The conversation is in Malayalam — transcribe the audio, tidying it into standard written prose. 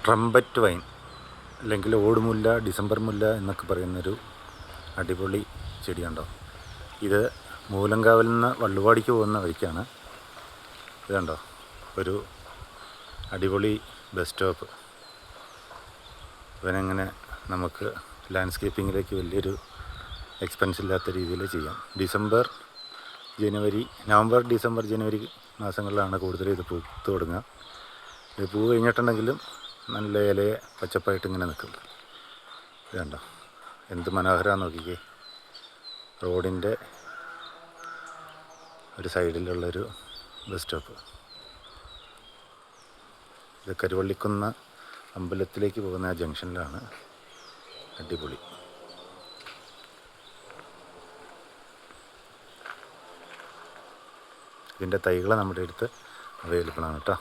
ട്രംപറ്റ് വൈൻ അല്ലെങ്കിൽ ഓടുമുല്ല, ഡിസംബർ മുല്ല എന്നൊക്കെ പറയുന്നൊരു അടിപൊളി ചെടിയുണ്ടോ. ഇത് മൂലങ്കാവിൽ നിന്ന് വള്ളുവാടിക്ക് പോകുന്ന വഴിക്കാണ്. ഇതുണ്ടോ, ഒരു അടിപൊളി ബസ് സ്റ്റോപ്പ്. ഇവനെങ്ങനെ നമുക്ക് ലാൻഡ്സ്കേപ്പിങ്ങിലേക്ക് വലിയൊരു എക്സ്പെൻസ് ഇല്ലാത്ത രീതിയിൽ ചെയ്യാം. നവംബർ ഡിസംബർ ജനുവരി മാസങ്ങളിലാണ് കൂടുതൽ ഇത് പൂത്ത് തുടങ്ങുക. ഇത് പൂ കഴിഞ്ഞിട്ടുണ്ടെങ്കിലും നല്ല ഇലയെ പച്ചപ്പായിട്ട് ഇങ്ങനെ നിൽക്കും. ഇതുണ്ടോ, എന്ത് മനോഹരമാണെന്ന് നോക്കിക്കേ. റോഡിൻ്റെ ഒരു സൈഡിലുള്ളൊരു ബസ് സ്റ്റോപ്പ്. ഇത് കരുവള്ളിക്കുന്ന് അമ്പലത്തിലേക്ക് പോകുന്ന ആ ജംഗ്ഷനിലാണ്. അടിപൊളി. ഇതിൻ്റെ തൈകൾ നമ്മുടെ അടുത്ത് അവൈലബിൾ ആണ് കേട്ടോ.